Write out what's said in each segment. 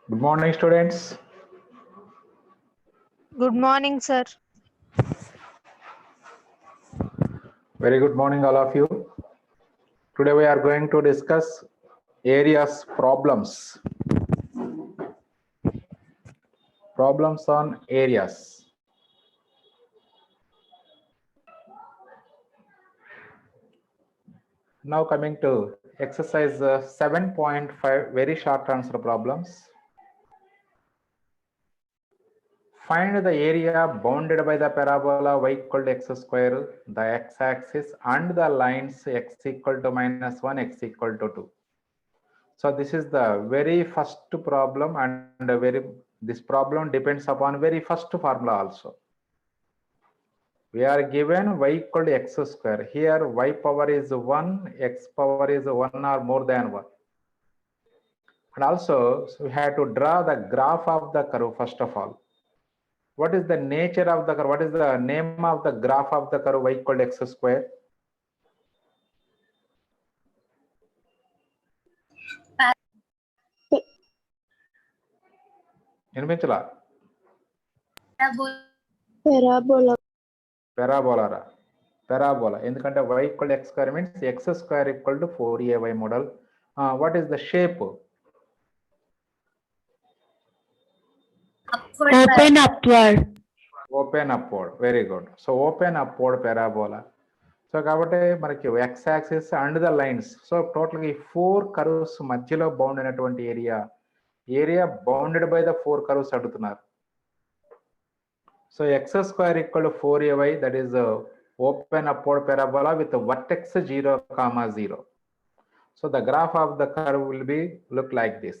Good morning, students. Good morning, sir. Very good morning, all of you. Today we are going to discuss areas problems. Problems on areas. Now coming to exercise 7.5, very short answer problems. Find the area bounded by the parabola y equal to x square, the x-axis, and the lines x equal to -1, x equal to 2. So this is the very first problem, and this problem depends upon very first formula also. We are given y equal to x square. Here y power is 1, x power is 1 or more than 1. And also we have to draw the graph of the curve first of all. What is the nature of the curve? What is the name of the graph of the curve y equal to x square? వినిపించలా? Parabola. ఎందుకంటే y equal to x square means x square equal to 4ay model. What is the shape? Open upward. Open upward. Very good. So open upward parabola. So కాబట్టి మనకి x axis and the lines. So టోటల్గా ఈ 4 curves మధ్యలో bound అయినటువంటి area bounded by the 4 curves అడుగుతున్నారు. So x square equal to 4ay, that is open upward parabola with the vertex 0, 0. So the graph of the curve will be look like this.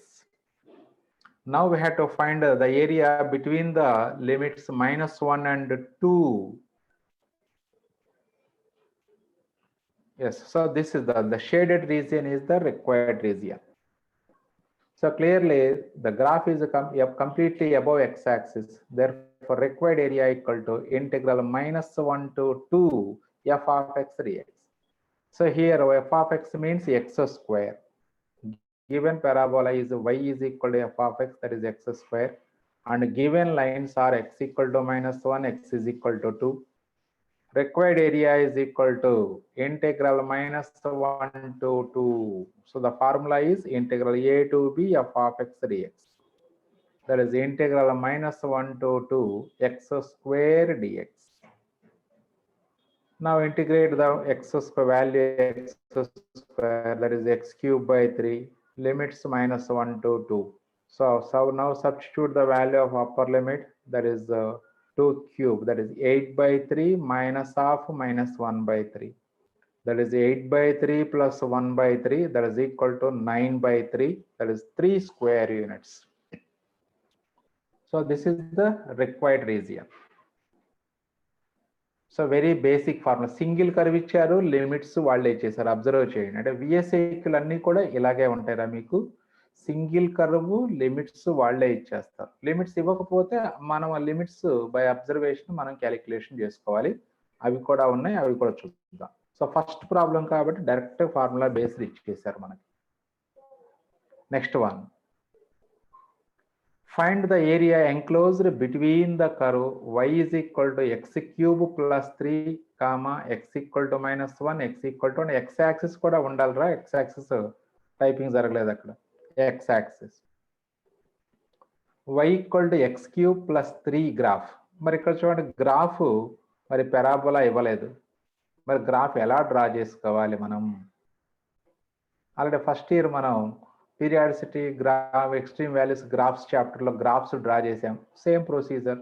Now we have to find the area between the limits -1 and 2. Yes, so this is the shaded region is the required region. So clearly the graph is completely above x-axis. Therefore required area equal to integral -1 to 2 f of x dx. So here f of x means x square. Given parabola is y is equal to f of x, that is x square, and given lines are x equal to -1, x is equal to 2. Required area is equal to integral -1 to 2. So the formula is integral a to b f of x dx. That is integral -1 to 2 x square dx. Now integrate the x square value, x square, that is x cube by 3, limits -1 to 2. So now substitute the value of upper limit, that is 2 cube, that is 8 by 3 minus half minus 1 by 3. That is 8 by 3 plus 1 by 3, that is equal to 9 by 3, that is 3 square units. So this is the required region. So very basic formula. Single curve ఇచ్చారు, limits వాళ్ళే ఇచ్చేసారు. Observe చేయండి, అంటే విఎస్ఐక్లు అన్నీ కూడా ఇలాగే ఉంటాయిరా మీకు. సింగిల్ కర్వ్ లిమిట్స్ వాళ్ళే ఇచ్చేస్తారు. లిమిట్స్ ఇవ్వకపోతే మనం ఆ లిమిట్స్ బై అబ్జర్వేషన్ మనం క్యాలిక్యులేషన్ చేసుకోవాలి. అవి కూడా ఉన్నాయి, అవి కూడా చూద్దాం. సో ఫస్ట్ ప్రాబ్లం కాబట్టి డైరెక్ట్ ఫార్ములా బేస్డ్ ఇచ్చేసారు మనకి. Next one, find the area enclosed between the curve y is equal to x cube plus 3, x equal to -1, x equal to x axis కూడా ఉండాలిరా. x axis టైపింగ్ జరగలేదు అక్కడ. x axis y equal to x cube plus 3 graph. మరి ఇక్కడ చూడండి, graph మరి parabola ఇవ్వలేదు. మరి గ్రాఫ్ ఎలా డ్రా చేసుకోవాలి మనం? ఆల్రెడీ ఫస్ట్ ఇయర్ మనం periodicity graph, extreme values graphs చాప్టర్లో గ్రాఫ్స్ డ్రా చేసాం. Same procedure.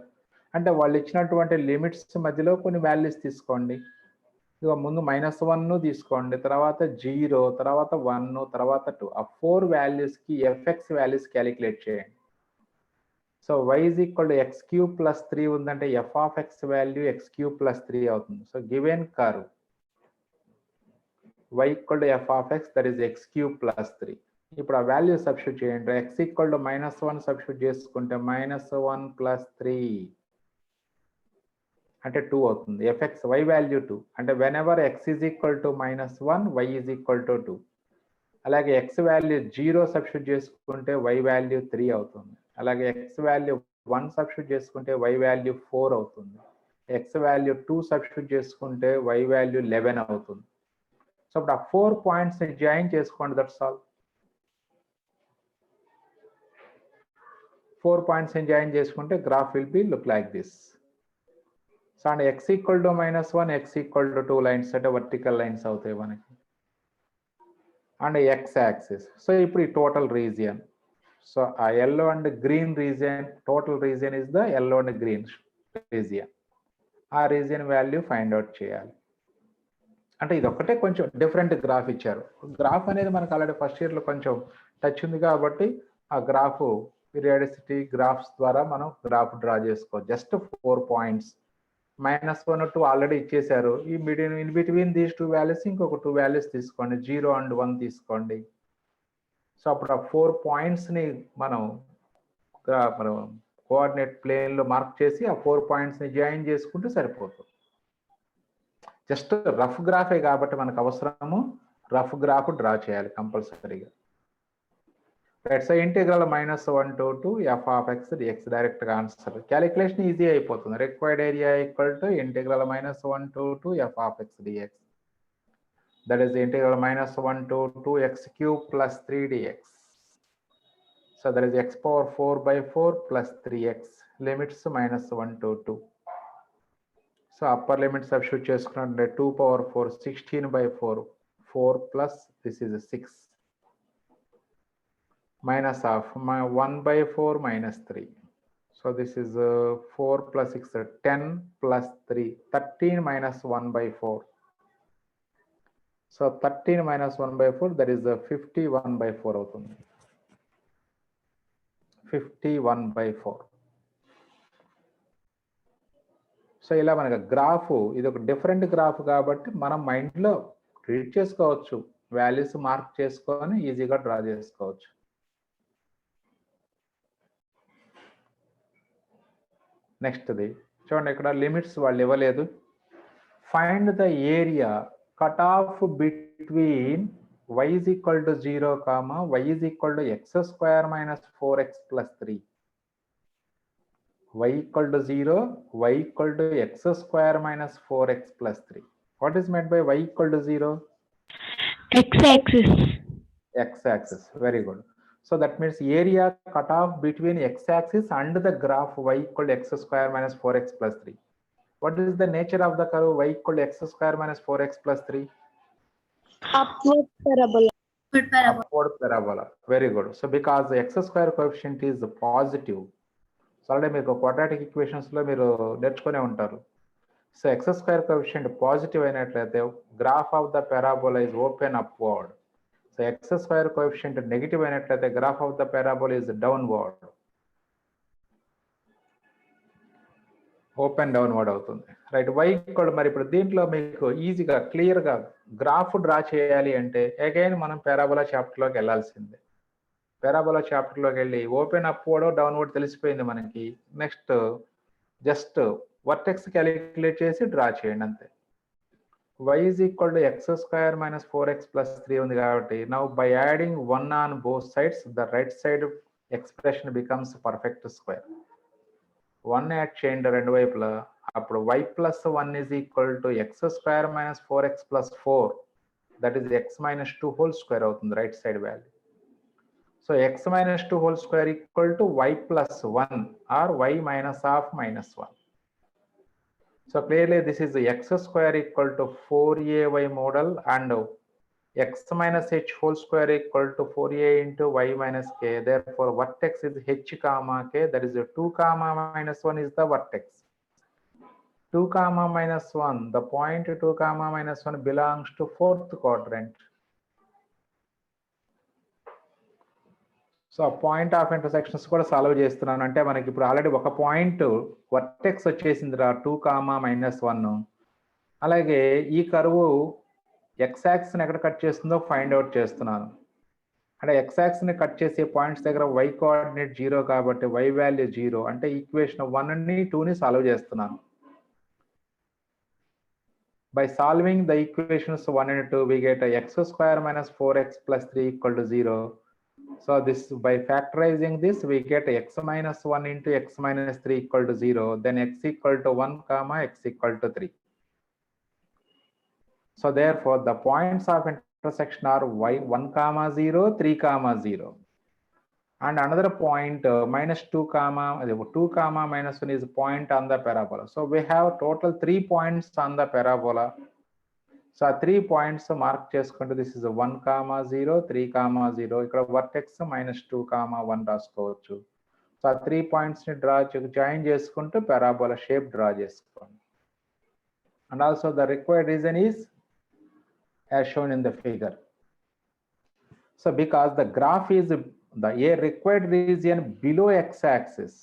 అంటే వాళ్ళు ఇచ్చినటువంటి లిమిట్స్ మధ్యలో కొన్ని వాల్యూస్ తీసుకోండి. ఇక ముందు -1 తీసుకోండి, తర్వాత 0, తర్వాత 1, తర్వాత 2. ఆ 4 వాల్యూస్కి ఎఫ్ఎక్స్ వాల్యూస్ క్యాలిక్యులేట్ చేయండి. So y is equal to x cube plus 3 ఉందంటే f of x value x cube plus 3 అవుతుంది. So given curve y equal to f of x, that is x cube plus 3. ఇప్పుడు ఆ value substitute చేయండి. x equal to -1 substitute చేసుకుంటే -1 plus 3 అంటే 2 అవుతుంది. fx y value 2, అంటే when ever x is equal to -1, y is equal to 2. అలాగే X value 0 substitute చేసుకుంటే y value 3 అవుతుంది. అలాగే ఎక్స్ వాల్యూ 1 సబ్స్టిట్యూట్ చేసుకుంటే వై వాల్యూ 4 అవుతుంది. ఎక్స్ వాల్యూ 2 సబ్స్టిట్యూట్ చేసుకుంటే వై వాల్యూ 11 అవుతుంది. సో ఇప్పుడు ఆ 4 పాయింట్స్ ని జాయిన్ చేసుకోండి, దట్స్ ఆల్. 4 పాయింట్స్ ని జాయిన్ చేసుకుంటే graph will be look like this. So and x equal to -1, x equal to 2 lines అంటే వర్టికల్ లైన్స్ అవుతాయి మనకి. And x axis. సో ఇప్పుడు ఈ టోటల్ రీజియన్. సో ఆ yellow and green region, total region is the yellow and green region. ఆ region value find out చేయాలి. అంటే ఇది ఒక్కటే కొంచెం డిఫరెంట్ గ్రాఫ్ ఇచ్చారు. గ్రాఫ్ అనేది మనకు ఆల్రెడీ ఫస్ట్ ఇయర్ లో కొంచెం టచ్ ఉంది కాబట్టి ఆ గ్రాఫ్ పీరియాడిసిటీ గ్రాఫ్స్ ద్వారా మనం గ్రాఫ్ డ్రా చేసుకోవచ్చు. జస్ట్ 4 పాయింట్స్, -1, 2 ఆల్రెడీ ఇచ్చేసారు. ఈ medium in between these 2 values ఇంకొక 2 వాల్యూస్ తీసుకోండి, 0 అండ్ 1 తీసుకోండి. సో అప్పుడు ఆ 4 పాయింట్స్ ని మనం కోఆర్డినేట్ ప్లేన్ లో మార్క్ చేసి ఆ 4 పాయింట్స్ ని జాయిన్ చేసుకుంటే సరిపోతుంది. జస్ట్ రఫ్ గ్రాఫే కాబట్టి మనకు అవసరము రఫ్ గ్రాఫ్ డ్రా చేయాలి కంపల్సరీగా. Right. So integral -1 to 2 f of x dx direct గా ఆన్సర్. క్యాలిక్యులేషన్ ఈజీ అయిపోతుంది. Required area equal to integral -1 to 2 f of x dx. That is integral -1 to 2x³ plus 3 dx. So that is x⁴/4 plus 3x. Limits -1 to 2. So upper limit substitute చేసుకున్నట్టే 2⁴ 16/4, 4 plus this is 6. Minus half, 1/4 minus 3. So this is 4 plus 6, 10 plus 3, 13 minus 1/4. So 13 minus 1/4, that is 51/4 అవుతుంది. 51/4. So ఇలా మనకు graph ఇది ఒక different graph కాబట్టి మనం mind లో read చేసుకోవచ్చు, వాల్యూస్ మార్క్ చేసుకొని ఈజీగా డ్రా చేసుకోవచ్చు. నెక్స్ట్ది చూడండి, ఇక్కడ లిమిట్స్ వాళ్ళు ఇవ్వలేదు. Find the area cut off between y is equal to 0, y is equal to x square minus 4x plus 3. y equal to 0, y equal to x square minus 4x plus 3. What is meant by y equal to 0? X-axis. X-axis. Very good. So that means area cut off between x-axis and the graph y equal to x square minus 4x plus 3. What is the nature of the curve y equal to x square minus 4x plus 3? Upward parabola. Upward parabola. Very good. So because the x square coefficient is positive, so already మీకు quadratic equations లో మీరు నేర్చుకునే ఉంటారు. So x square coefficient positive అయినట్లయితే graph of the parabola is open upward. So x square coefficient negative అయినట్లయితే graph of the parabola is downward. Open downward అవుతుంది. Right. y equal మరి ఇప్పుడు దీంట్లో మీకు ఈజీగా క్లియర్ గా గ్రాఫ్ డ్రా చేయాలి అంటే అగైన్ మనం పారాబోలా చాప్టర్ లోకి వెళ్ళాల్సిందే. పారాబోలా చాప్టర్ లోకి వెళ్ళి ఓపెన్ అప్వర్డ్ డౌన్వర్డ్ తెలిసిపోయింది మనకి. నెక్స్ట్ జస్ట్ వర్టెక్స్ క్యాలిక్యులేట్ చేసి డ్రా చేయండి అంతే. y is equal to x square minus 4x plus 3 ఉంది కాబట్టి now by adding 1 on both sides the right side expression becomes perfect square. 1 add చేయండి రెండు వైపులా, అప్పుడు y plus 1 is equal to x square minus 4x plus 4, that is x minus 2 whole square అవుతుంది right side value. So x minus 2 whole square equal to y plus 1 or y minus half minus 1. So clearly this is x square equal to 4ay model and x minus h whole square equal to 4a into y minus k. Therefore vertex is h comma k, that is 2 comma minus 1 is the vertex. 2 comma minus 1, the point 2 comma minus 1 belongs to 4th quadrant. So point of intersections కూడా solve చేస్తున్నాను. అంటే మనకి ఇప్పుడు already ఒక point vertex వచ్చేసింది రా 2 comma -1. అలాగే ఈ కరువు ఎక్స్ యాక్సిస్ ఎక్కడ కట్ చేస్తుందో ఫైండ్ అవుట్ చేస్తున్నాను. అంటే ఎక్స్ యాక్సిస్ ని కట్ చేసే పాయింట్స్ దగ్గర y కోఆర్డినేట్ 0 కాబట్టి y వాల్యూ 0, అంటే ఈక్వేషన్ 1 ని 2 ని సాల్వ్ చేస్తున్నాను. By solving the equations 1 and 2, we get a x square minus 4x plus 3 equal to 0. So this, by factorizing this, we get x minus 1 into x minus 3 equal to 0. Then x equal to 1 comma x equal to 3. So therefore, the points of intersection are y 1 comma 0, 3 comma 0. And another point minus 2 comma 2 comma minus 1 is point on the parabola. So we have total 3 points on the parabola. So 3 points mark చేసుకుంటే this is 1 comma 0, 3 comma 0. ఇక్కడ vertex minus 2 comma 1 రాసుకోవచ్చు. So 3 points ని draw join చేసుకుంటూ parabola shape draw చేసుకోండి. And also the required region is as shown in the figure. So because the graph is the required region below x-axis,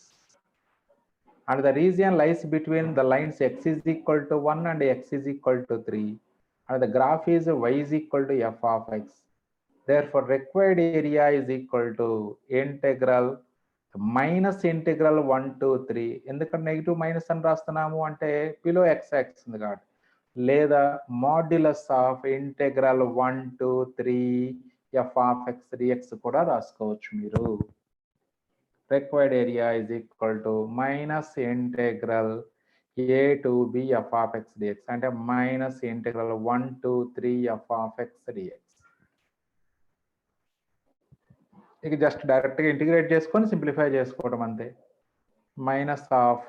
and the region lies between the lines x is equal to 1 and x is equal to 3, and the graph is y is equal to f of x. Therefore, required area is equal to integral minus integral 1 to 3. ఎందుకంటే negative minus అని రాస్తున్నాము అంటే below x axis ఉంది కాబట్టి, లేదా modulus of integral 1 to 3 f of x dx కూడా రాసుకోవచ్చు మీరు. Required area is equal to minus integral a to b f of x dx అంటే minus integral 1 to 3 f of x dx. ఇక just డైరెక్ట్గా integrate చేసుకొని simplify చేసుకోవడం అంతే. Minus of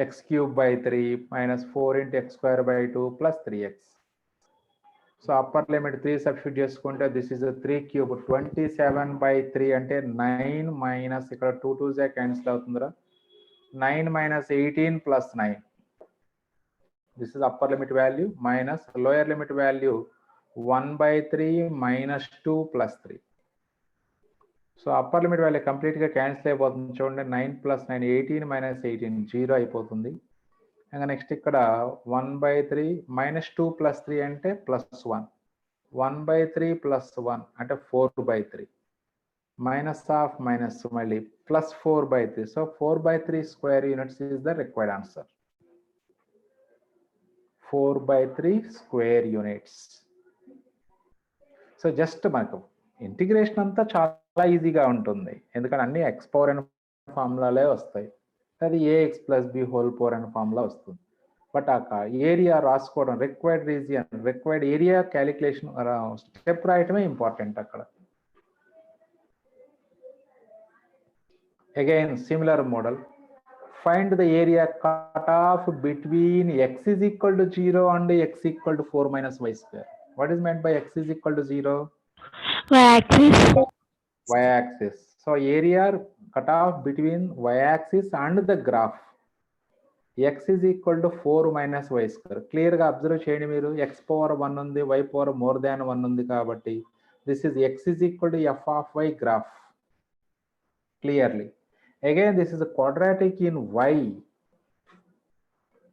X cube by 3 minus 4 into X square by 2 plus 3x. So upper limit 3 substitute చేసుకుంటే this is 3 cube 27 by 3 అంటే 9 minus ఇక్కడ 2 2 cancel అవుతుందిరా, 9 minus 18 plus 9. This is upper limit value minus lower limit value 1 by 3 minus 2 plus 3. So upper limit value కంప్లీట్గా cancel అయిపోతుంది చూడండి. 9 plus 9 18 minus 18 0 అయిపోతుంది. ఇంకా next ఇక్కడ 1 బై 3 మైనస్ 2 ప్లస్ 3 అంటే ప్లస్ 1, 1 బై 3 ప్లస్ 1 అంటే 4 బై 3 మైనస్ ఆఫ్ మైనస్ మళ్ళీ plus 4 by 3. So 4 by 3 square units is the required answer. 4 by 3 square units. So just మనకు ఇంటిగ్రేషన్ అంతా చాలా ఈజీగా ఉంటుంది, ఎందుకంటే అన్ని ఎక్స్ పవర్ అనే ఫార్ములాలే వస్తాయి. అది a x plus b whole power అనే ఫార్ములా వస్తుంది. బట్ ఆ ఏరియా రాసుకోవడం, required region, required area calculation step రాయటమే ఇంపార్టెంట్ అక్కడ. Again similar model, find the area cut off between x is equal to 0 and x equal to 4 minus y square. What is meant by x is equal to 0? Y-axis. So area cut off between y-axis and the graph. X is equal to 4 minus y square. Clear గా observe చేయండి మీరు. x power 1 ఉంది, y power more than 1 ఉంది కాబట్టి this is x is equal to f of y graph. Clearly. Again this is a quadratic in y.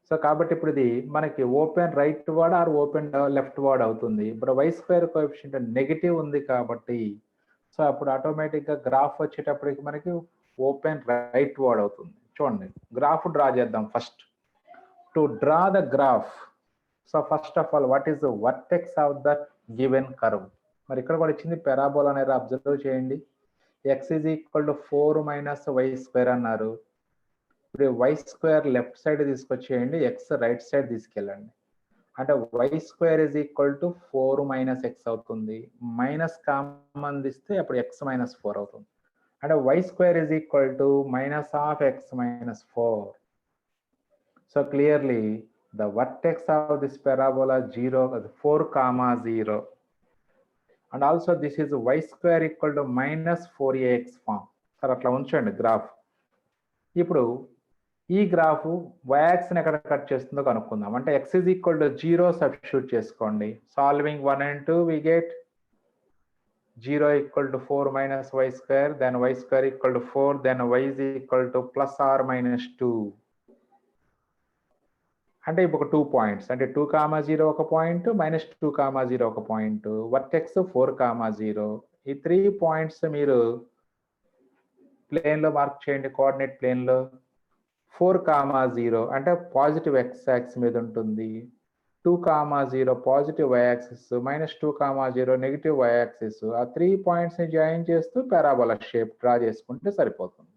So కాబట్టి ఇప్పుడు ఇది మనకి open right word or open left word అవుతుంది. ఇప్పుడు y square coefficient negative ఉంది కాబట్టి సో అప్పుడు ఆటోమేటిక్గా గ్రాఫ్ వచ్చేటప్పటికి మనకి ఓపెన్ రైట్ వర్డ్ అవుతుంది. చూడండి గ్రాఫ్ డ్రా చేద్దాం. First to draw the graph, so first of all what is the vertex of the given curve. మరి ఇక్కడ కూడా ఇచ్చింది పెరాబోలా అనేది అబ్జర్వ్ చేయండి. X is equal to 4 minus y square అన్నారు. ఇప్పుడు వై స్క్వేర్ లెఫ్ట్ సైడ్ తీసుకొచ్చేయండి, ఎక్స్ రైట్ సైడ్ తీసుకెళ్ళండి. అంటే y square is equal to 4 minus x అవుతుంది. మైనస్ కామన్ తీస్తే అప్పుడు ఎక్స్ మైనస్ 4 అవుతుంది. అంటే y square is equal to minus of x minus 4. So clearly the vertex of this parabola 0, 4 comma 0. And also this is y square equal to minus 4ax form. Sir అట్లా ఉంచండి graph. ఇప్పుడు ఈ graph y-యాక్సిస్ ఎక్కడ cut చేస్తుందో కనుక్కుందాం. అంటే x is equal to 0 substitute చేసుకోండి. Solving 1 and 2 we get 0 equal to 4 minus y square, then y square equal to 4, then y is equal to plus or minus 2. అంటే ఇప్పుడు 2 పాయింట్స్, అంటే 2 comma 0 ఒక point, minus 2 comma 0 ఒక point, vertex 4 comma 0. ఈ 3 points మీరు ప్లేన్లో mark చేయండి. Coordinate ప్లేన్లో 4 comma 0 అంటే పాజిటివ్ ఎక్స్ యాక్సిస్ మీద ఉంటుంది, 2, 0 positive y axis, -2, 0 negative y axis, ఆ 3 పాయింట్స్ ని జాయిన్ చేస్తూ పారాబోలా షేప్ డ్రా చేసుకుంటే సరిపోతుంది.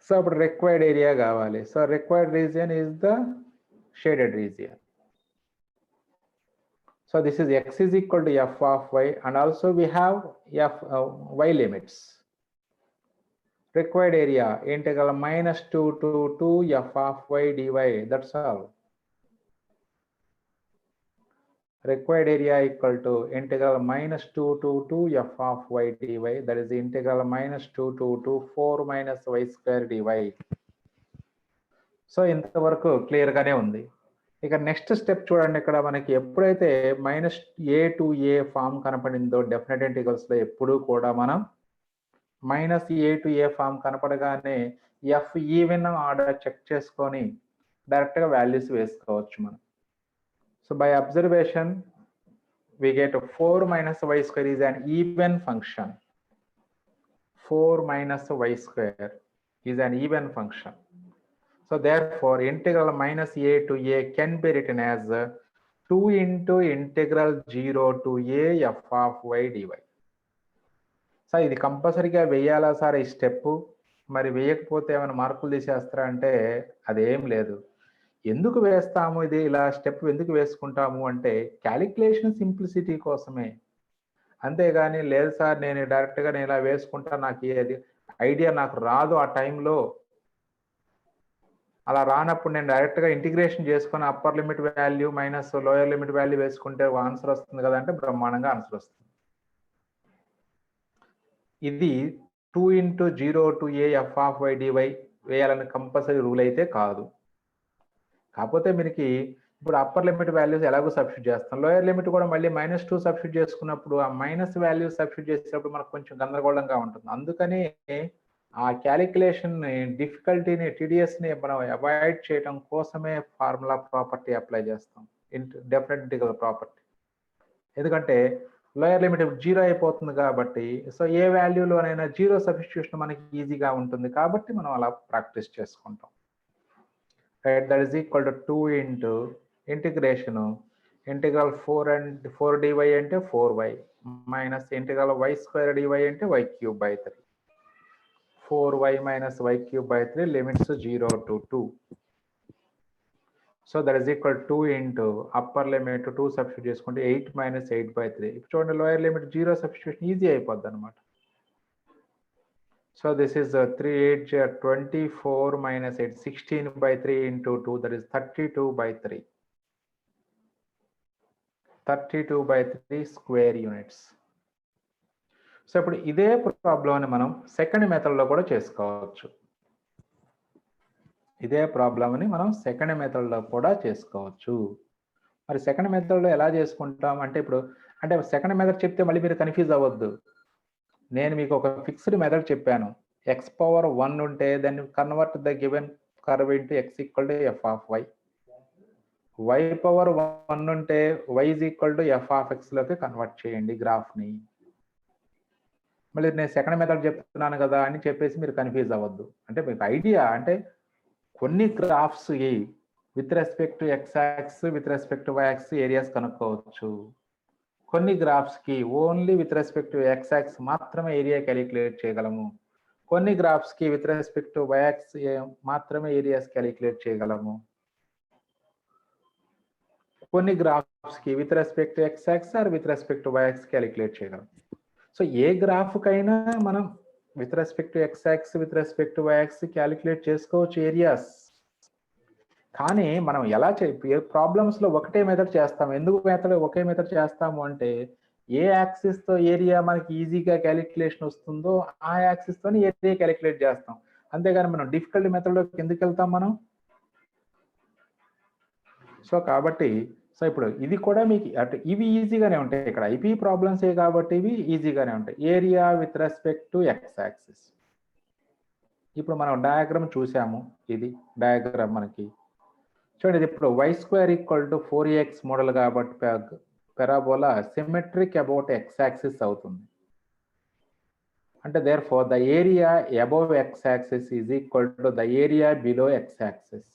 సో ఇప్పుడు రిక్వైర్డ్ ఏరియా కావాలి. So required region is the shaded region. So this is x is equal to f of y, and also we have y limits. Required area integral -2 to 2 f of y dy. That's all. Required area equal to integral -2 to 2 f of y dy. That is the integral -2 to 4 minus y square dy. So ఇంతవరకు clear గానే ఉంది. ఇక next step చూడండి. ఇక్కడ మనకి ఎప్పుడైతే -a to a form కనపడిందో definite integrals లో ఎప్పుడు కూడా మనం -a to a ఫామ్ కనపడగానే ఎఫ్ ఈవెన్ ఆర్డర్ చెక్ చేసుకొని డైరెక్ట్ గా వాల్యూస్ వేసుకోవచ్చు మనం. So by observation we get 4 minus y square is an even function. 4 minus y square is an even function. So therefore integral -a to a can be written as 2 into integral 0 to a f of y dy. So ఇది కంపల్సరీగా వేయాలా sir ఈ step? మరి వేయకపోతే ఏమైనా మార్కులు తీసేస్తారా అంటే అదేం లేదు. ఎందుకు వేస్తాము ఇది ఇలా స్టెప్ ఎందుకు వేసుకుంటాము అంటే క్యాలిక్యులేషన్ సింప్లిసిటీ కోసమే. అంతేగాని లేదు సార్ నేను డైరెక్ట్గా నేను ఇలా వేసుకుంటా, నాకు ఏది ఐడియా నాకు రాదు ఆ టైంలో, అలా రానప్పుడు నేను డైరెక్ట్గా ఇంటిగ్రేషన్ చేసుకొని upper limit value minus lower limit value వేసుకుంటే ఆన్సర్ వస్తుంది కదా అంటే బ్రహ్మాండంగా ఆన్సర్ వస్తుంది. ఇది 2 into 0 to a f of y dy వేయాలని కంపల్సరీ రూల్ అయితే కాదు. కాకపోతే మనకి ఇప్పుడు అప్పర్ లిమిట్ వాల్యూస్ ఎలాగో సబ్స్టిట్యూట్ చేస్తాం, లోయర్ లిమిట్ కూడా మళ్ళీ -2 సబ్స్టిట్యూట్ చేసుకున్నప్పుడు ఆ మైనస్ వాల్యూ సబ్స్టిట్యూట్ చేసేటప్పుడు మనకు కొంచెం గందరగోళంగా ఉంటుంది. అందుకని ఆ క్యాలిక్యులేషన్ డిఫికల్టీని టీడీఎస్ని మనం అవాయిడ్ చేయడం కోసమే ఫార్ములా ప్రాపర్టీ అప్లై చేస్తాం, డెఫినెట్ ఇంటిగ్రల్ ప్రాపర్టీ. ఎందుకంటే లోయర్ లిమిట్ 0 అయిపోతుంది కాబట్టి, సో ఏ వాల్యూలోనైనా 0 సబ్స్టిట్యూషన్ మనకి ఈజీగా ఉంటుంది కాబట్టి మనం అలా ప్రాక్టీస్ చేసుకుంటాం. Right, that is equal to 2 into integration integral 4 dy అంటే 4y minus integral y square dy అంటే y³/3. 4y minus y³/3 limits 0 to 2. So that is equal 2 into upper limit 2 substitute చేసుకుంటే 8 minus 8/3. ఇప్పుడు చూడండి lower limit 0 substitution easy అయిపోద్ది అనమాట. So this is 3 8 24 minus 8 16/3 into 2, that is 32/3. 32/3 square units. So ఇప్పుడు ఇదే problem మనం second మెథడ్లో కూడా చేసుకోవచ్చు. ఇదే ప్రాబ్లమ్ని మనం సెకండ్ మెథడ్లో కూడా చేసుకోవచ్చు. మరి సెకండ్ మెథడ్లో ఎలా చేసుకుంటాం అంటే ఇప్పుడు అంటే సెకండ్ మెథడ్ చెప్తే మళ్ళీ మీరు కన్ఫ్యూజ్ అవ్వద్దు. నేను మీకు ఒక ఫిక్స్డ్ మెథడ్ చెప్పాను. x⁻1 ఉంటే దాన్ని convert the given curve into x equal to f of y. y⁻1 ఉంటే y is equal to f of x లోకి కన్వర్ట్ చేయండి గ్రాఫ్ని. మళ్ళీ నేను సెకండ్ మెథడ్ చెప్తున్నాను కదా అని చెప్పేసి మీరు కన్ఫ్యూజ్ అవ్వద్దు. అంటే మీకు ఐడియా అంటే కొన్ని graphs with respect to x axis with respect to y axis areas కనుక్కోవచ్చు. కొన్ని గ్రాఫ్స్కి only with respect to x axis మాత్రమే ఏరియా క్యాలిక్యులేట్ చేయగలము. కొన్ని గ్రాఫ్స్కి with respect to y axis మాత్రమే ఏరియాస్ క్యాలిక్యులేట్ చేయగలము. కొన్ని గ్రాఫ్స్కి with respect to x axis or with respect to y axis calculate చేయగలము. సో ఏ గ్రాఫ్కైనా మనం with respect to x axis with respect to y axis calculate చేసుకోవచ్చు areas. కానీ మనం ఎలా ప్రాబ్లమ్స్లో ఒకటే మెథడ్ చేస్తాం. ఎందుకు ఒకే మెథడ్ చేస్తాము అంటే ఏ యాక్సిస్తో ఏరియా మనకి ఈజీగా క్యాలిక్యులేషన్ వస్తుందో ఆ యాక్సిస్తోని ఏరియా క్యాలిక్యులేట్ చేస్తాం. అంతేగాని మనం డిఫికల్ట్ మెథడ్లోకి ఎందుకు వెళ్తాం మనం? సో కాబట్టి సో ఇప్పుడు ఇది కూడా మీకు అటు ఇవి ఈజీగానే ఉంటాయి. ఇక్కడ ఐపీ ప్రాబ్లమ్సే కాబట్టి ఇవి ఈజీగానే ఉంటాయి. Area with respect to x axis. ఇప్పుడు మనం డయాగ్రామ్ చూసాము. ఇది డయాగ్రామ్ మనకి చూడండి. ఇప్పుడు y² = 4ax మోడల్ కాబట్టి parabola symmetric about x axis అవుతుంది. అంటే therefore the area above x-axis is equal to the area below x-axis.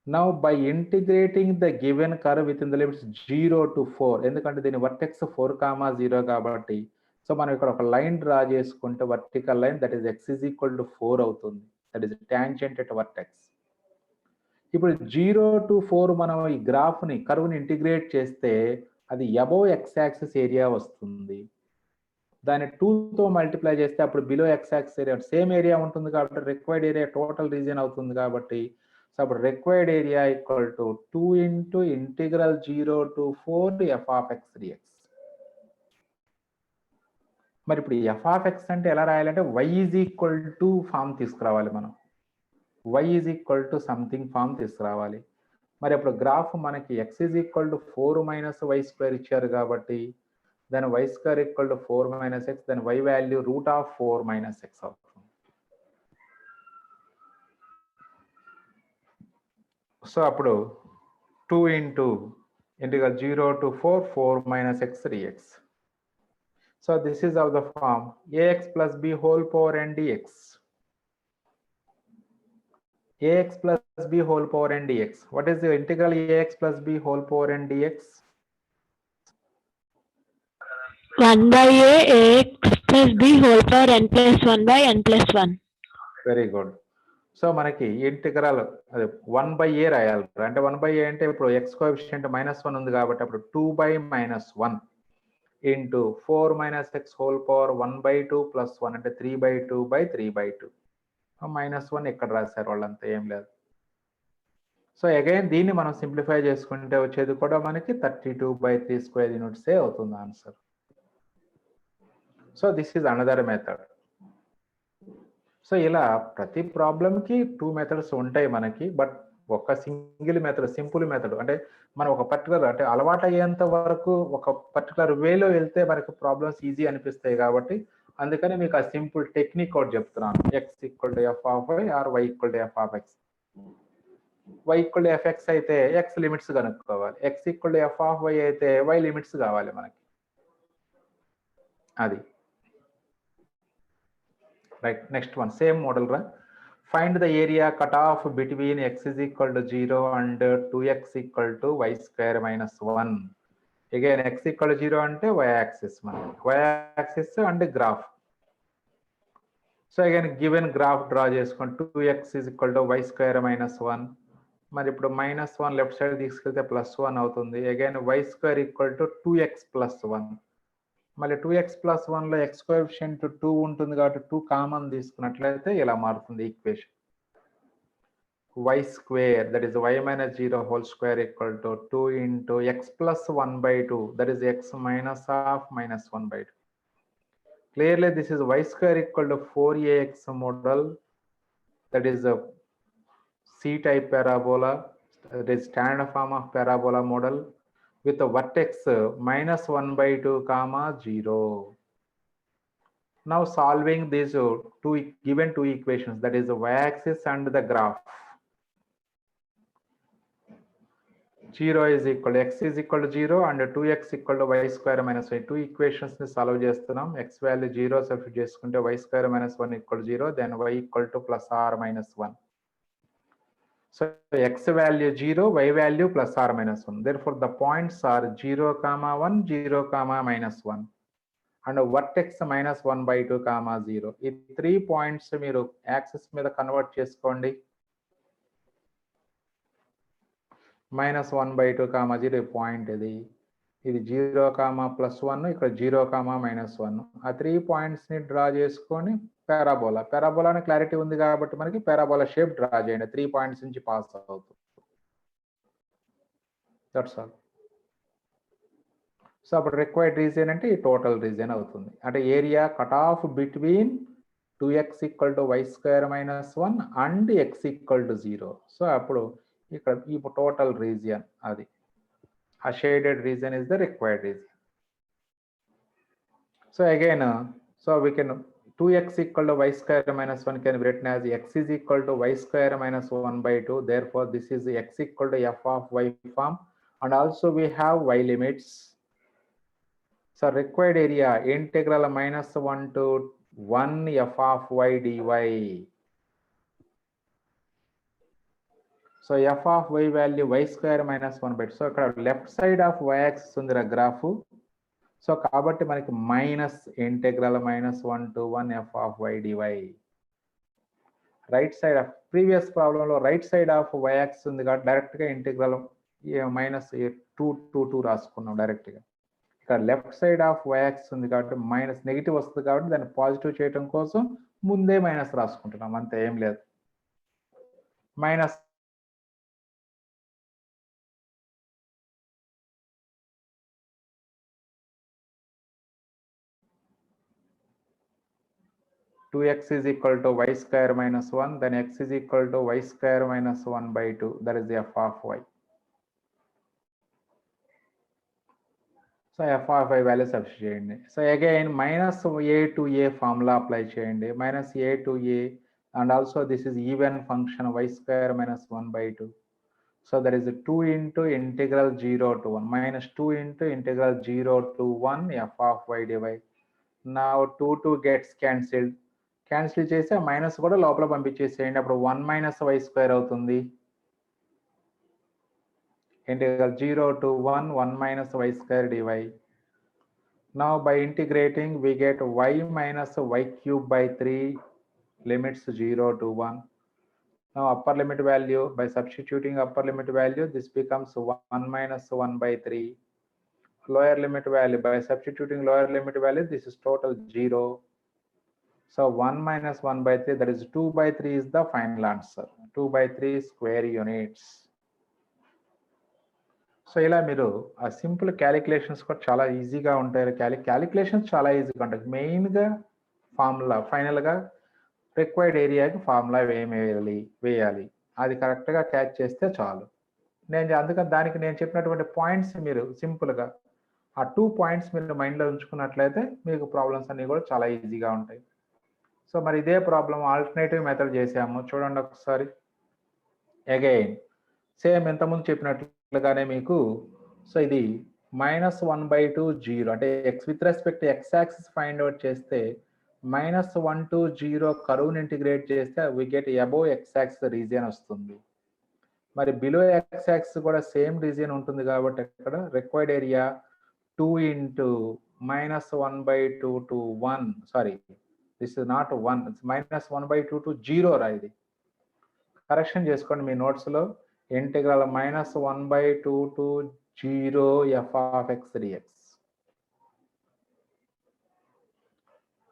Now by integrating the given curve within the limits 0 to 4, ఎందుకంటే దీని vertex 4, 0 కాబట్టి so మనం ఇక్కడ ఒక line draw చేసుకుంటే vertical line that is x is equal to 4 అవుతుంది. That is tangent at vertex. ఇప్పుడు 0 to 4 మనం ఈ గ్రాఫ్ని కర్వ్ని ఇంటిగ్రేట్ చేస్తే అది అబోవ్ ఎక్స్ యాక్సిస్ ఏరియా వస్తుంది. దాన్ని 2తో మల్టిప్లై చేస్తే అప్పుడు below x axis area same area ఉంటుంది కాబట్టి రిక్వైర్డ్ ఏరియా టోటల్ రీజియన్ అవుతుంది కాబట్టి సో అప్పుడు required area equal to 2 into integral 0 to 4 f of x dx. మరి ఇప్పుడు f of x అంటే ఎలా రాయాలంటే y is equal to form తీసుకురావాలి మనం. y is equal to something form తీసుకురావాలి. మరి అప్పుడు గ్రాఫ్ మనకి x is equal to 4 minus y square ఇచ్చారు కాబట్టి then y square equal to 4 minus x, then y value root of 4 minus x అవుతుంది. So అప్పుడు 2 into integral 0 to 4 minus x dx. So this is of the form ax plus b whole power n dx. ax plus b whole power n dx. What is the integral ax plus b whole power n dx? 1 by a ax plus b whole power n plus 1 by n plus 1. Very good. So మనకి integral అదే 1 by a రాయాలి. అంటే 1 by a అంటే ఇప్పుడు X coefficient -1 ఉంది కాబట్టి అప్పుడు 2 by -1 into 4 minus x whole power 1 by 2 plus 1 అంటే 3 by 2 by 3 by 2. -1 ఇక్కడ రాశారు వాళ్ళంతా ఏం లేదు. సో అగైన్ దీన్ని మనం సింప్లిఫై చేసుకుంటే వచ్చేది కూడా మనకి 32 by 3 square units అవుతుంది answer. So this is another method. So ఇలా ప్రతి ప్రాబ్లంకి 2 మెథడ్స్ ఉంటాయి మనకి. బట్ ఒక సింగిల్ మెథడ్ సింపుల్ మెథడ్ అంటే మనం ఒక పర్టికులర్ అంటే అలవాటు అయ్యేంత వరకు ఒక పర్టికులర్ వేలో వెళ్తే మనకి ప్రాబ్లమ్స్ ఈజీ అనిపిస్తాయి కాబట్టి అందుకని మీకు ఆ సింపుల్ టెక్నిక్ ఒకటి చెప్తున్నాను. X equal to f of y or y equal to f of x. Y equal to f x అయితే ఎక్స్ లిమిట్స్ కనుక్కోవాలి. X equal to f of y అయితే వై లిమిట్స్ కావాలి మనకి. అది right. Next one, same model run. Find the area cut off between x is equal to 0 and 2x equal to y square minus 1. Again x equal to 0 ante y axis y axis and graph. So again given graph draw cheskonte 2x is equal to y square minus 1. మరి ఇప్పుడు -1 left side తీసుకెళ్తే +1 అవుతుంది. Again y square equal to 2x plus 1. మళ్ళీ 2x plus 1 లో x coefficient 2 ఉంటుంది కాబట్టి 2 common తీసుకున్నట్లయితే ఇలా మారుతుంది equation. y square that is y minus 0 whole square equal to 2 into x plus 1 by 2 that is x minus half minus 1 by 2. Clearly this is y square equal to 4ax model, that is a C type parabola, that is standard form of parabola model with a vertex -1 by 2 comma 0. Now solving these given two equations, that is the y-axis and the graph. 0 is equal to x is equal to 0 and 2x equal to y square minus 1. Two equations ni solve చేస్తున్నాం. x value 0 substitute చేసుకుంటే y square minus 1 equal to 0, then y equal to plus r minus 1. So x value 0, y value plus or minus 1. Therefore the points are 0, 1, 0, -1 and vertex -1 by 2, 0. ఈ 3 points మీరు axis మీద convert చేసుకోండి. -1 by 2, 0 point ఇది 0, +1 ఇక్కడ 0, -1. ఆ 3 points ని draw చేసుకొని parabola అని క్లారిటీ ఉంది కాబట్టి మనకి పారాబోలా షేప్ డ్రా చేయండి. 3 పాయింట్స్ నుంచి పాస్ అవుతుంది. That's all. సో అప్పుడు రిక్వైర్డ్ రీజియన్ అంటే ఈ టోటల్ రీజియన్ అవుతుంది. అంటే area cut off between 2x equal to y square minus 1 and x equal to 0. So అప్పుడు ఇక్కడ ఈ టోటల్ రీజియన్ అది ఆ shaded region is the required region. So again so we can 2x equal to y square minus 1 can be written as x is equal to y square minus 1 by 2. Therefore, this is x equal to f of y form, and also we have y limits. So required area integral -1 to 1 f of y dy. So f of y value y square -1/2. So ఇక్కడ left side of y axis ఉంది graph. So కాబట్టి మనకి minus integral -1 to 1 f of y dy. Right side of previous ప్రాబ్లంలో right side of y axis ఉంది కాబట్టి డైరెక్ట్గా integral -2 to 2 రాసుకున్నాం డైరెక్ట్గా. ఇక్కడ left side of y axis ఉంది కాబట్టి మైనస్ నెగిటివ్ వస్తుంది కాబట్టి దాన్ని పాజిటివ్ చేయడం కోసం ముందే మైనస్ రాసుకుంటున్నాం, అంతే, ఏం లేదు. Minus x is equal to y square minus 1, then x is equal to y square minus 1/2. That is the f of y. So f of y value substitute. So again minus a to a formula apply cheyandi, minus a to a, and also this is even function y square minus 1/2. So there is a 2 into integral 0 to 1 minus 2 into integral 0 to 1 f of y dy. Now 2 gets cancelled. Cancel చేసి ఆ minus కూడా లోపల పంపించేసేయండి. అప్పుడు 1 minus y square అవుతుంది. Integral 0 to 1 1 minus y square dy. Now by integrating we get y minus y cube by 3 limits 0 to 1. Now upper limit value, by substituting upper limit value, this becomes 1 minus 1/3. Lower limit value, by substituting lower limit value, this is total 0. So 1 minus 1/3, that is 2/3 is the final answer. 2/3 square units. So ఇలా మీరు ఆ simple calculations కూడా చాలా ఈజీగా ఉంటాయి. Calculations చాలా ఈజీగా ఉంటాయి. మెయిన్గా ఫార్ములా, ఫైనల్గా రిక్వైర్డ్ ఏరియాకి ఫార్ములా వేయాలి. అది కరెక్ట్గా క్యాచ్ చేస్తే చాలు. అందుకని దానికి నేను చెప్పినటువంటి పాయింట్స్ మీరు సింపుల్గా ఆ 2 పాయింట్స్ మీరు మైండ్లో ఉంచుకున్నట్లయితే మీకు ప్రాబ్లమ్స్ అన్నీ కూడా చాలా ఈజీగా ఉంటాయి. సో మరి ఇదే ప్రాబ్లం ఆల్టర్నేటివ్ మెథడ్ చేసాము, చూడండి ఒకసారి. అగైన్ సేమ్ ఇంతకుముందు చెప్పినట్లుగానే మీకు, సో ఇది -1/2 0 అంటే x with respect x axis find out చేస్తే -1 to 0 కర్వ్ని ఇంటిగ్రేట్ చేస్తే we get above x axis region వస్తుంది. మరి బిలో ఎక్స్ యాక్సిస్ కూడా సేమ్ రీజియన్ ఉంటుంది కాబట్టి ఇక్కడ required area 2 into -1/2 to 1, sorry this is not 1, it's -1/2 to 0 రా. ఇది కరెక్షన్ చేసుకోండి మీ నోట్స్లో. Integral -1/2 to 0 f of x dx.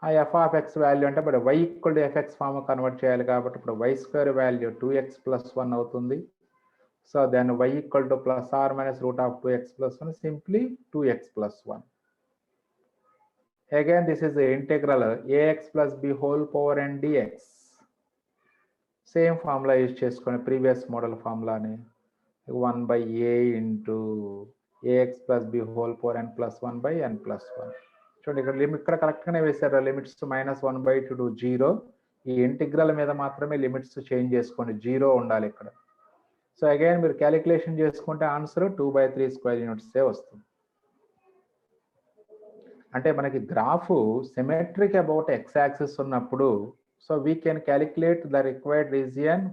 ఆ f of x వాల్యూ అంటే ఇప్పుడు y equal to fx form convert చేయాలి కాబట్టి ఇప్పుడు y స్క్వేర్ వాల్యూ 2x + 1 అవుతుంది. So then y equal to +or-√2x + 1, simply 2x + 1. Again this is the integral ax plus b whole power n dx. Same formula use cheskone previous model formula ne 1/a into ax plus b whole power n plus 1/n plus 1. చూడండి ఇక్కడ limit ఇక్కడ correct గానే వేశారు. Limits -1/2 to 0. ఈ integral మీద మాత్రమే limits change చేసుకోండి, 0 ఉండాలి ఇక్కడ. సో అగైన్ మీరు క్యాలిక్యులేషన్ చేసుకుంటే ఆన్సర్ 2/3 స్క్వేర్ యూనిట్స్ వస్తుంది. అంటే మనకి graph symmetric about x axis ఉన్నప్పుడు, so we can calculate the required region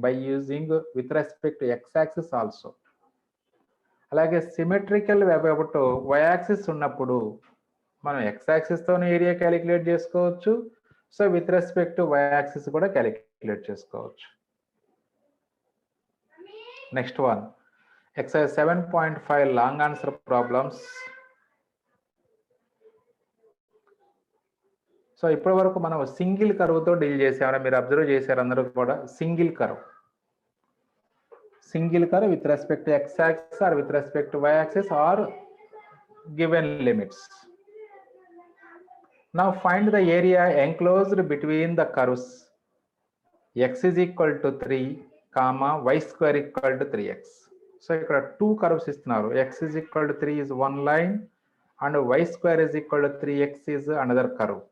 by using with respect to x axis also. అలాగే సిమెట్రికల్ అబౌట్ వై యాక్సిస్ ఉన్నప్పుడు మనం ఎక్స్ యాక్సిస్తోనే ఏరియా క్యాలిక్యులేట్ చేసుకోవచ్చు. So with respect to y axis కూడా calculate చేసుకోవచ్చు. Next one, exercise 7.5 long answer problems. So ఇప్పటి వరకు మనం సింగిల్ కర్వ్తో డీల్ చేసామని మీరు అబ్జర్వ్ చేశారు అందరూ కూడా. Single curve with respect to x axis or with respect to y axis or given limits. Now find the area enclosed between the curves x is equal to 3, y square equal to 3x. So ఇక్కడ 2 curves ఇస్తున్నారు. x is equal to 3 is one line and y square is equal to 3x is another curve.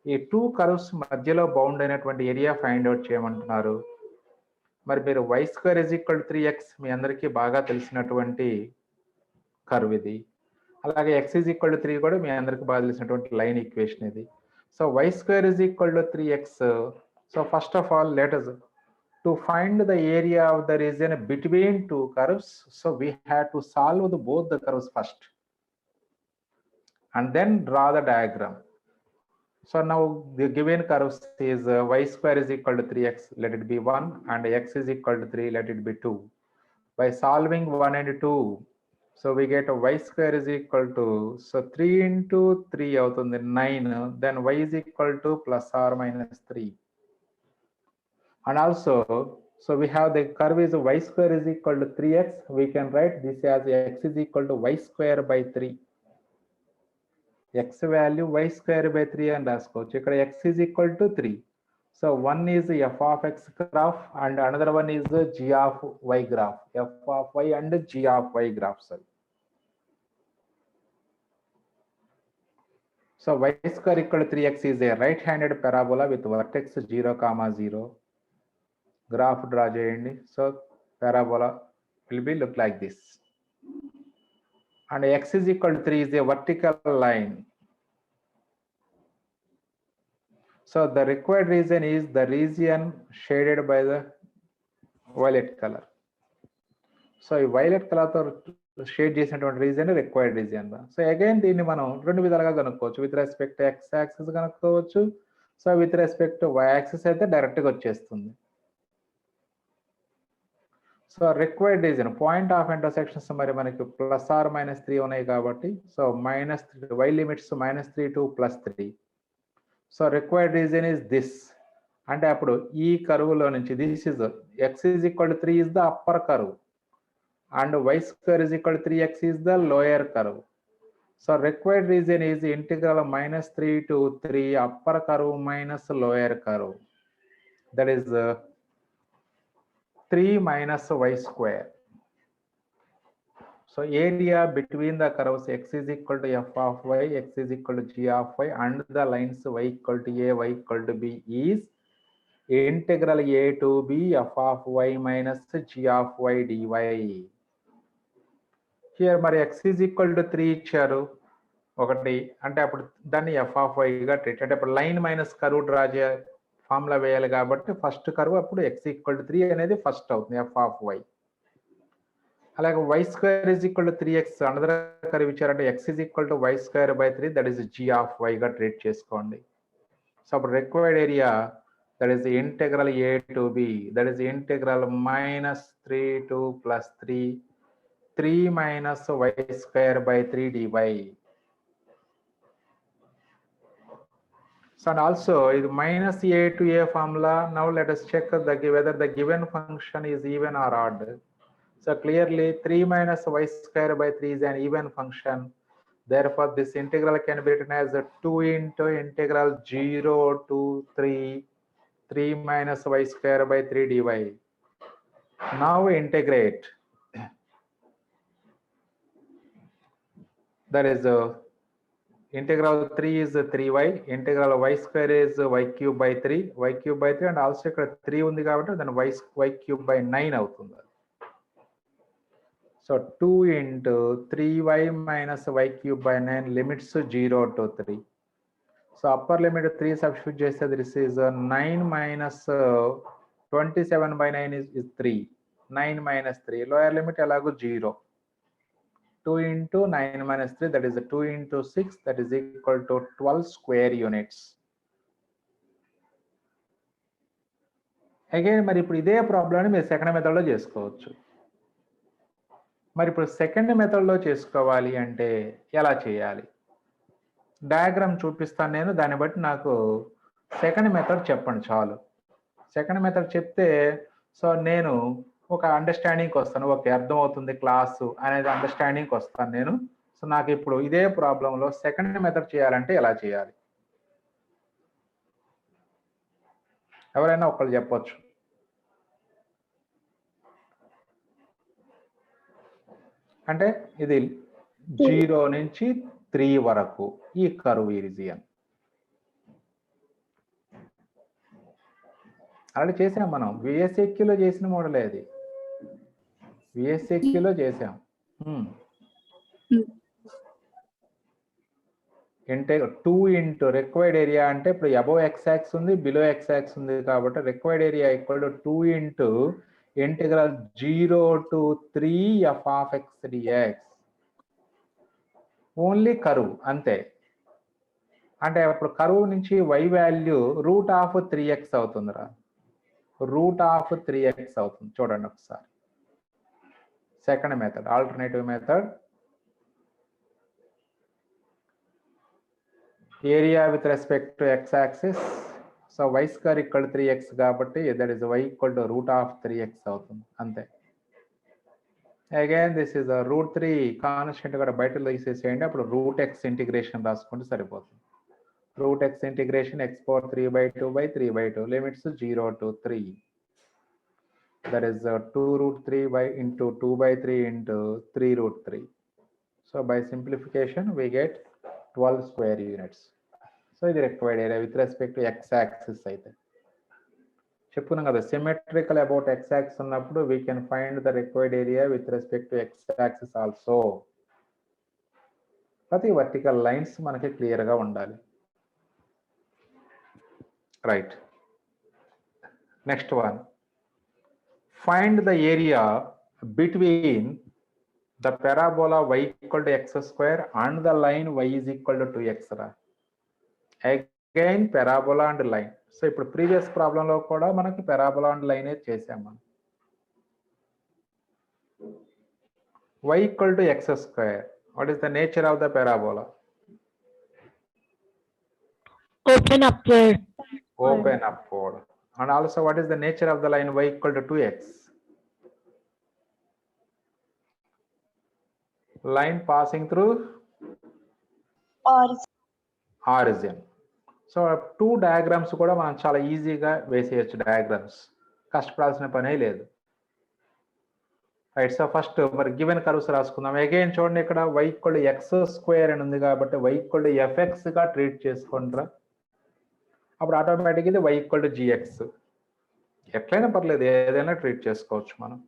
ఈ 2 curves మధ్యలో bound అయినటువంటి area find out చేయమంటున్నారు. మరి మీరు y square is equal to 3x మీ అందరికీ బాగా తెలిసినటువంటి కర్వ్ ఇది. అలాగే x ఈజ్ ఈక్వల్ టు 3 కూడా మీ అందరికి బాగా తెలిసినటువంటి లైన్ ఈక్వేషన్ ఇది. So y square is equal to 3x. So first of all let us to find the area of the region between two curves, so we have to solve both the curves first and then draw the diagram. So now the given curves is y square is equal to 3x, let it be 1, and x is equal to 3, let it be 2. By solving 1 and 2, so we get a y square is equal to, so 3 into 3 out on the 9, then y is equal to plus or minus 3. And also, so we have the curve is y square is equal to 3x. We can write this as x is equal to y square by 3. X value y square by 3 and raskochu. Ikkada x is equal to 3. So one is f of x graph and another one is g of y graph. F of y and g of y graphs. So y square equal to 3x is a right-handed parabola with vertex 0, 0. Graph draw cheyandi. So parabola will be look like this, and x is equal to 3 is a vertical line. So the required region is the region shaded by the violet color. So ఈ violet color తో shade చేసినటువంటి region required region. So again దీన్ని మనం రెండు విధాలుగా కనుక్కోవచ్చు. With respect x axis కనుక్కోవచ్చు. So with respect y axis అయితే డైరెక్ట్గా వచ్చేస్తుంది. So required region point of intersections మరి మనకి ప్లస్ ఆర్ మైనస్ 3 ఉన్నాయి కాబట్టి, so -3 y limits -3 to +3. So required region is this. అంటే అప్పుడు ఈ కరువులో నుంచి this is x is equal to 3 is the upper curve and y square is equal to 3x is the lower curve. So required region is integral -3 to 3 upper curve minus lower curve, that is 3 minus y square. So area between the curves x is equal to f of y, x is equal to g of y, and the lines y equal to a, y equal to b is integral a to b f of y minus g of y dy. Here మరి x is equal to 3 ఇచ్చారు ఒకటి, అంటే అప్పుడు దాన్ని f of y గా treat, అంటే అప్పుడు line minus curve draw చేయాలి, ఫార్ములా వేయాలి కాబట్టి ఫస్ట్ కర్వ్ అప్పుడు x ఈక్వల్ టు 3 అనేది ఫస్ట్ అవుతుంది f of y. అలాగే y square is equal to 3x another curve ఇచ్చారంటే x is equal to y square by 3, that is g of y గా treat చేసుకోండి. So అప్పుడు required area that is integral a to b, that is integral -3 to +3, 3 minus y square by 3 dy. So and also is minus a to a formula. Now let us check whether the given function is even or odd. So clearly 3 minus y square by 3 is an even function. Therefore this integral can be written as 2 into integral 0 to 3 minus y square by 3 dy. Now integrate. That is integral 3 is 3y, integral y square is y cube by 3, y cube by 3, and also ఇక్కడ 3 ఉంది కాబట్టి then y cube by 9 అవుతుంది. So 2 into 3y minus y cube by 9 limits 0 to 3. So upper limit 3 substitute చేస్తే this is 9 minus 27 by 9 is 3, 9 minus 3, lower limit ఎలాగో 0. 2 into 9 minus 3, that is 2 into 6, that is equal to 12 square units. Again మరి ఇప్పుడు ఇదే ప్రాబ్లమ్ని మీరు second మెథడ్లో చేసుకోవచ్చు. మరి ఇప్పుడు సెకండ్ మెథడ్లో చేసుకోవాలి అంటే ఎలా చేయాలి? డయాగ్రామ్ చూపిస్తాను నేను, దాన్ని బట్టి నాకు సెకండ్ మెథడ్ చెప్పండి చాలు. సెకండ్ మెథడ్ చెప్తే సో నేను ఒక అండర్స్టాండింగ్కి వస్తాను, ఓకే అర్థమవుతుంది క్లాసు అనేది అండర్స్టాండింగ్కి వస్తాను నేను. సో నాకు ఇప్పుడు ఇదే ప్రాబ్లంలో సెకండ్ మెథడ్ చేయాలంటే ఎలా చేయాలి? ఎవరైనా ఒకళ్ళు చెప్పొచ్చు. అంటే ఇది 0 నుంచి 3 వరకు ఈ కర్వ్ రీజియన్ అలా చేసాం మనం, విఎస్ఎక్యూలో చేసిన మోడలే అది, విఎస్ఎక్యూలో చేసాం. 2 into required area అంటే ఇప్పుడు above x axis ఉంది below x axis ఉంది కాబట్టి required area equal to 2 into integral 0 to 3 f of x dx. Only కరువు అంతే. అంటే అప్పుడు కరువు నుంచి y value root of 3x అవుతుందిరా. రూట్ ఆఫ్ 3x అవుతుంది. చూడండి ఒకసారి. Second method, alternative method. Area with respect to x-axis. So y square equal to 3x కాబట్టి that is y equal to root of 3x అవుతుంది అంతే. Again this is a root 3 constant కూడా బయట తీసేసేయండి. అప్పుడు root x ఇంటిగ్రేషన్ రాసుకుంటే సరిపోతుంది. root x integration x power 3/2 by 3/2 limits 0 to 3. That is 2 root 3 by into 2/3 into 3 root 3. So by simplification we get 12 square units. So ఇది required area with respect to x axis అయితే చెప్పుకున్నాం కదా, symmetrical about x axis ఉన్నప్పుడు we can find the required area with respect to x axis also. ప్రతి vertical lines మనకి clear గా ఉండాలి. Right. Next one, find the area between the parabola y equal to x square and the line y is equal to 2x ra. Again parabola and line. So ఇప్పుడు previous problem లో కూడా మనకి parabola and line చేసాం మనం. y equal to x square. What is the nature of the parabola? Open upward. Open upward. And also what is the nature of the line y equal to 2x? Line passing through origin. So 2 diagrams కూడా మనం చాలా ఈజీగా వేసేయచ్చు. Diagrams కష్టపడాల్సిన పనే లేదు. Right. So first మరి given curves రాసుకుందాం. Again చూడండి, ఇక్కడ y equal to x square అని ఉంది కాబట్టి y ఈక్వల్ టు fx గా ట్రీట్ చేసుకుంటారా. అప్పుడు ఆటోమేటిక్ ఇది y ఈక్వల్ టు gx. ఎట్లయినా పర్లేదు, ఏదైనా ట్రీట్ చేసుకోవచ్చు మనం.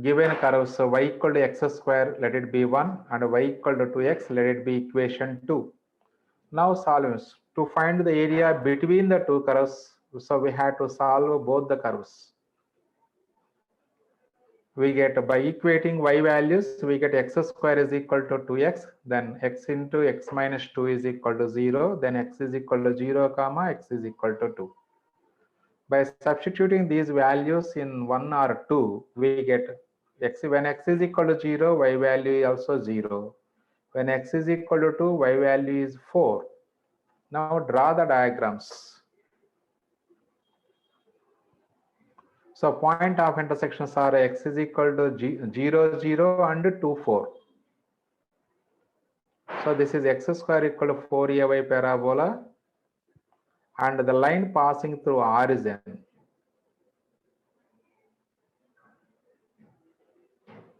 Given curves y equal to x square, let it be 1, and y equal to 2x, let it be equation 2. Now solve to find the area between the two curves. So we have to solve both the curves. We get by equating y values, we get x square is equal to 2x, then x into x minus 2 is equal to 0, then x is equal to 0 comma x is equal to 2. By substituting these values in 1 or 2, we get x. When x is equal to 0, y value is also 0. When x is equal to 2, y value is 4. Now draw the diagrams. So point of intersections are x is equal to 0, 0 and 2, 4. So this is x square equal to 4ay parabola, and the line passing through origin.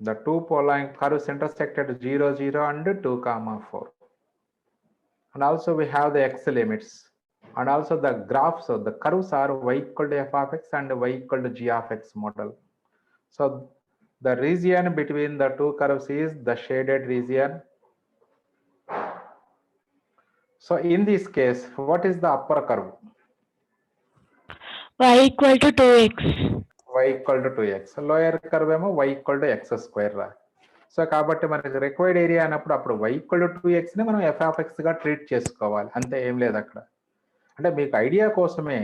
The two polar curves intersected 0, 0 and 2, 4. And also we have the x limits. And also the graphs of the curves are y equal to f of x and y equal to g of x model. So the region between the two curves is the shaded region. So in this case, what is the upper curve? Y equal to 2x. Y equal to 2x. Lower curve ఏమో y equal to x square రా. So కాబట్టి మనకి required area అన్నప్పుడు అప్పుడు y equal to 2x ని మనం f of x గా treat చేసుకోవాలి. అంతే, ఏం లేదు అక్కడ. అంటే మీకు ఐడియా కోసమే.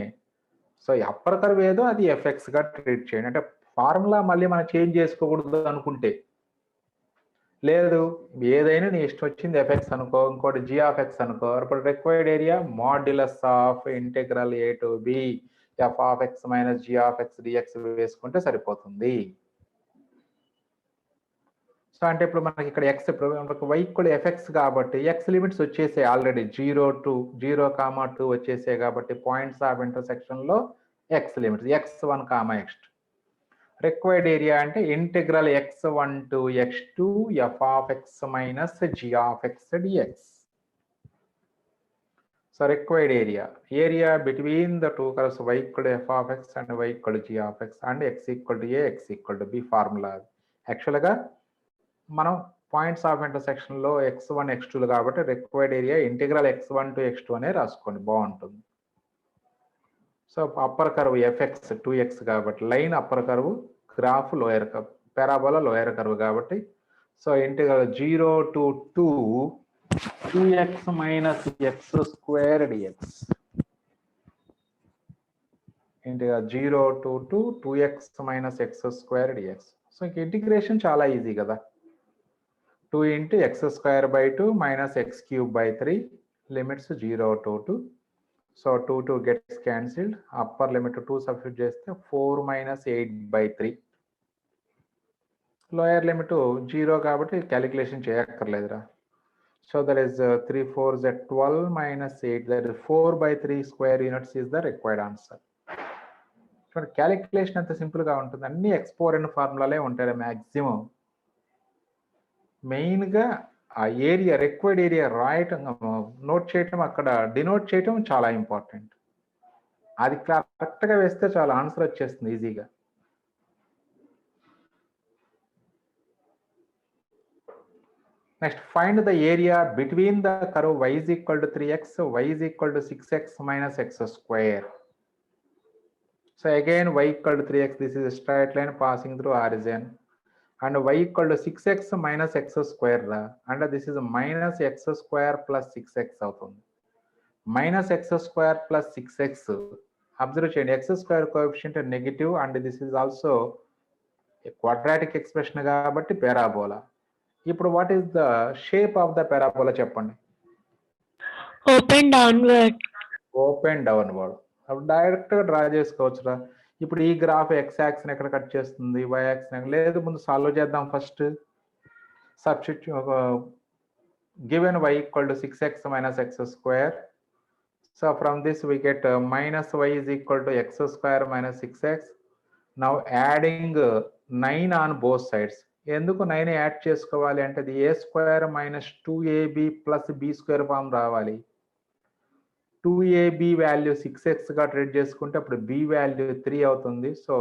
సో అప్పర్ కర్వ్ ఏదో అది fx గా ట్రీట్ చేయండి. అంటే ఫార్ములా మళ్ళీ మనం చేంజ్ చేసుకోకూడదు అనుకుంటే. లేదు, ఏదైనా నీ ఇష్టం వచ్చింది fx అనుకో, ఇంకోటి g of x అనుకో. అప్పుడు required area modulus of integral a to b f of x minus g of x dx వేసుకుంటే సరిపోతుంది. సో అంటే ఇప్పుడు మనకి ఇక్కడ x ఇప్పుడు y ఈక్వల్ fx కాబట్టి x లిమిట్స్ వచ్చేసాయి ఆల్రెడీ 0 to 0, 2 వచ్చేసాయి కాబట్టి పాయింట్స్ ఆఫ్ ఇంటర్సెక్షన్ లో x limits x1, x2. Required area అంటే integral x1 to x2 f of x minus g of x dx. So required area between the two curves y equal to f of x and y equal to g of x and x equal to a, x equal to b formula. యాక్చువల్గా మనం points of intersection లో x1 x2 కాబట్టి required area integral x1 to x2 అనే రాసుకోండి, బాగుంటుంది. So upper curve fx 2x కాబట్టి line upper curve, graph lower curve, parabola lower curve కాబట్టి so integral 0 to 2 2x minus x square dx. ఇంటిగ్రల్ 0 to 2 2x minus x square dx. So ఇంక integration చాలా easy కదా. 2 into x square by 2 minus x cube by 3, limits 0 to 2. So 2 2 gets cancelled. Upper limit 2 substitute చేస్తే 4 minus 8 by 3. Lower limit 0 కాబట్టి calculation చేయక్కర్లేదురా. So that is 3 4s at 12 minus 8, that is 4 by 3 square units is the required answer. So calculation అంత simple గా ఉంటుంది, అన్ని ఎక్స్పోరెంట్ ఫార్ములాలే ఉంటాయి maximum. మెయిన్గా ఆ ఏరియా రిక్వైర్డ్ ఏరియా రాయటం, నోట్ చేయటం, అక్కడ డినోట్ చేయటం చాలా ఇంపార్టెంట్. అది కరెక్ట్గా వేస్తే చాలా ఆన్సర్ వచ్చేస్తుంది ఈజీగా. Next find the area between the curve y is equal to 3x, y is equal to 6x minus x square. So again y equal to 3x, this is a straight line passing through origin, and y equal to 6x minus x square and this is minus x square plus 6x అవుతుంది. minus x square plus 6x, observe చేయండి, x square coefficient negative and this is also quadratic expression కాబట్టి parabola. ఇప్పుడు what is the shape of the parabola చెప్పండి. Open downward. Open downward. అప్పుడు డైరెక్ట్గా draw చేసుకోవచ్చురా. ఇప్పుడు ఈ గ్రాఫ్ ఎక్స్ యాక్సిస్ ఎక్కడ కట్ చేస్తుంది, వై యాక్సిస్ లేదు, ముందు సాల్వ్ చేద్దాం. First substitute given y equal to 6x minus x square. So from this we get minus y is equal to x square minus 6x. Now adding 9 on both sides. ఎందుకు 9 add చేసుకోవాలి అంటే అది a square minus 2ab plus b square form రావాలి. 2ab value 6x గా treat చేసుకుంటే అప్పుడు b value 3 అవుతుంది. So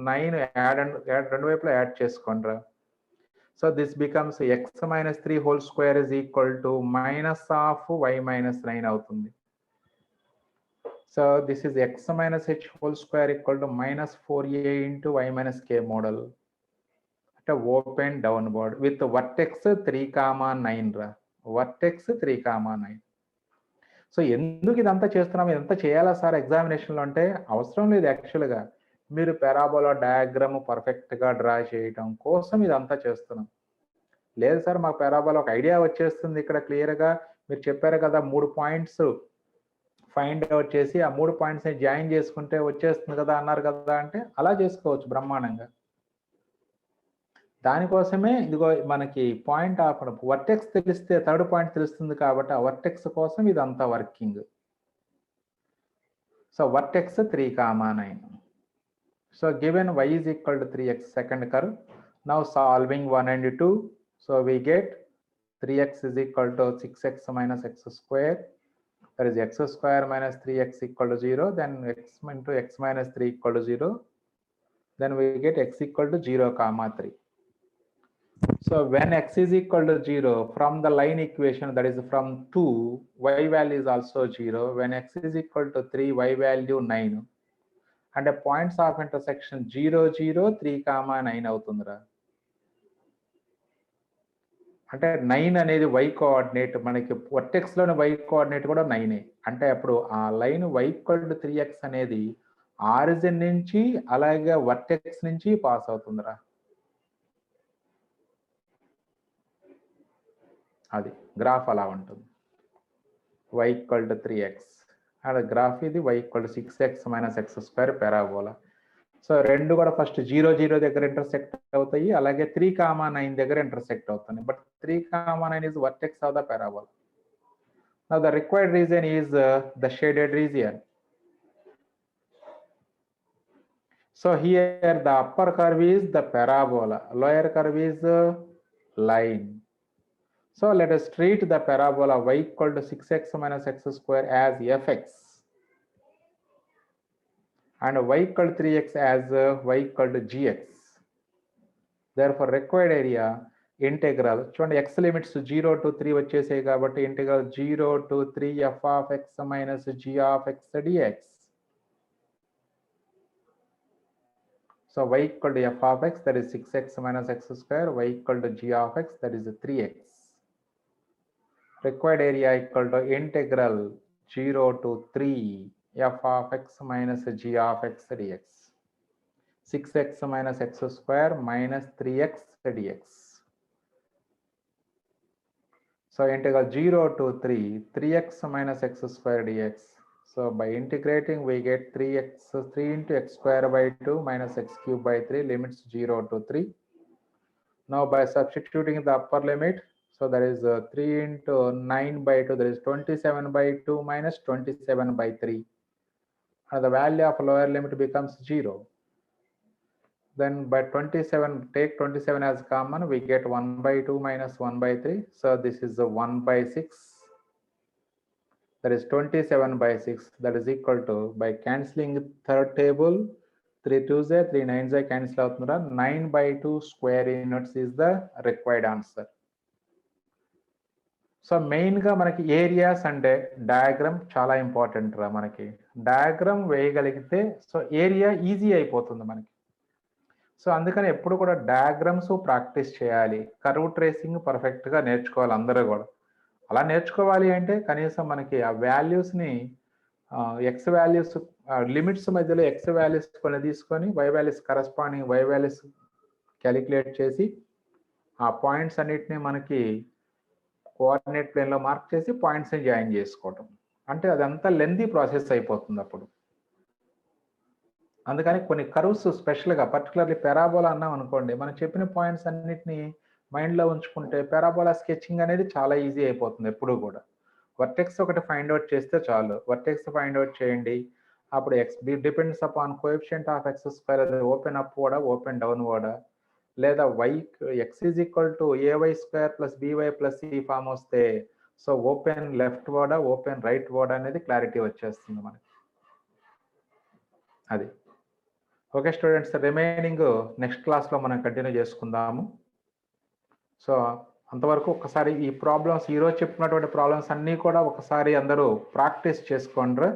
9 add రెండు వైపులా యాడ్ చేసుకోండి. So this becomes x minus 3 whole square is equal to minus of y minus 9 అవుతుంది. So this is x minus h whole square equal to minus 4a into y minus k model. అంటే open downward with vertex 3,9 రా, vertex 3,9. So ఎందుకు ఇదంతా చేస్తున్నాం, ఇదంతా చేయాలా sir ఎగ్జామినేషన్లో అంటే అవసరం లేదు. యాక్చువల్గా మీరు పారాబోలా డయాగ్రామ్ పర్ఫెక్ట్గా డ్రా చేయటం కోసం ఇదంతా చేస్తున్నాం. లేదు సార్ మాకు పారాబోలా ఒక ఐడియా వచ్చేస్తుంది ఇక్కడ క్లియర్గా, మీరు చెప్పారు కదా 3 పాయింట్స్ ఫైండ్ అవుట్ చేసి ఆ 3 పాయింట్స్ని జాయిన్ చేసుకుంటే వచ్చేస్తుంది కదా అన్నారు కదా, అంటే అలా చేసుకోవచ్చు బ్రహ్మాండంగా. దానికోసమే ఇదిగో మనకి పాయింట్ ఆఫ్ వర్టెక్స్ తెలిస్తే థర్డ్ పాయింట్ తెలుస్తుంది కాబట్టి ఆ వర్టెక్స్ కోసం ఇదంతా working. So vertex 3,9. So given y is equal to 3x second curve. Now solving 1 and 2. So we get 3x is equal to 6x minus x square. That is x square minus 3x equal to 0. Then x into x minus 3 equal to 0. Then we get x equal to 0, 3. So when x is equal to 0, from the line equation, that is from 2, y value is also 0. When x is equal to 3, y value 9. And the points of intersection 0 0 3,9 అవుతుందిరా. అంటే 9 అనేది y coordinate, మనకి vertex లోని y coordinate కూడా 9. అంటే అప్పుడు ఆ line y equal to 3x అనేది ఆరిజిన్ నుంచి అలాగే వర్టెక్స్ నుంచి పాస్ అవుతుందిరా. అది గ్రాఫ్ అలా ఉంటుంది. y equal to 3x and graph ఇది y equal to 6x minus x square parabola. So రెండు కూడా ఫస్ట్ 0 0 దగ్గర ఇంటర్సెక్ట్ అవుతాయి, అలాగే 3,9 దగ్గర ఇంటర్సెక్ట్ అవుతుంది. But 3,9 is vertex of the parabola. Now the required region is the shaded region. So here the upper curve is the parabola, lower curve is line. So let us treat the parabola y equal to 6x minus x square as fx and y equal to 3x as y equal to gx. Therefore required area integral చూడండి x limits 0 to 3 వచ్చేసాయి కాబట్టి integral 0 to 3 f of x minus g of x dx. So y equal to f of x, that is 6x minus x square, y equal to g of x, that is 3x. Required area equal to integral 0 to 3 f of x minus g of x dx. 6x minus x square minus 3x dx. So integral 0 to 3x minus x square dx. So by integrating we get 3 into x square by 2 minus x cube by 3, limits 0 to 3. Now by substituting the upper limit, so that is 3 into 9 by 2, that is 27 by 2 minus 27 by 3. And the value of lower limit becomes 0. Then by 27, take 27 as common, we get 1 by 2 minus 1 by 3. So this is a 1 by 6. That is 27 by 6. That is equal to, by cancelling third table, 3 2s, 3 9s cancel out. 9 by 2 square units is the required answer. So మెయిన్గా మనకి areas అంటే diagram చాలా important రా. మనకి diagram వేయగలిగితే so area easy అయిపోతుంది మనకి. So అందుకని ఎప్పుడు కూడా డయాగ్రామ్స్ ప్రాక్టీస్ చేయాలి. కర్వ్ ట్రేసింగ్ పర్ఫెక్ట్గా నేర్చుకోవాలి అందరూ కూడా. అలా నేర్చుకోవాలి అంటే కనీసం మనకి ఆ వాల్యూస్ని ఎక్స్ వాల్యూస్ లిమిట్స్ మధ్యలో ఎక్స్ వాల్యూస్ కొన్ని తీసుకొని y values corresponding y values calculate చేసి ఆ పాయింట్స్ అన్నిటిని మనకి కోఆర్డినేట్ ప్లేన్లో మార్క్ చేసి పాయింట్స్ని జాయిన్ చేసుకోవటం. అంటే అదంతా లెంతీ ప్రాసెస్ అయిపోతుంది అప్పుడు. అందుకని కొన్ని కర్వ్స్ స్పెషల్గా పర్టికులర్లీ పెరాబోలా అన్నాం అనుకోండి, మనం చెప్పిన పాయింట్స్ అన్నిటిని మైండ్లో ఉంచుకుంటే పెరాబోలా స్కెచింగ్ అనేది చాలా ఈజీ అయిపోతుంది. ఎప్పుడు కూడా వర్టెక్స్ ఒకటి ఫైండ్ అవుట్ చేస్తే చాలు. వర్టెక్స్ ఫైండ్ అవుట్ చేయండి, అప్పుడు x depends upon coefficient of x square, అది ఓపెన్ అప్ వర్డా ఓపెన్ డౌన్ వర్డా, లేదా y x is equal to a y square plus b y plus c form వస్తే సో ఓపెన్ లెఫ్ట్ వర్డా ఓపెన్ రైట్ వర్డా అనేది క్లారిటీ వచ్చేస్తుంది మనకి. అది ఓకే స్టూడెంట్స్, రిమైనింగ్ నెక్స్ట్ క్లాస్లో మనం కంటిన్యూ చేసుకుందాము. సో అంతవరకు ఒకసారి ఈ ప్రాబ్లమ్స్ ఈరోజు చెప్పుకున్నటువంటి ప్రాబ్లమ్స్ అన్నీ కూడా ఒకసారి అందరూ ప్రాక్టీస్ చేసుకోండి.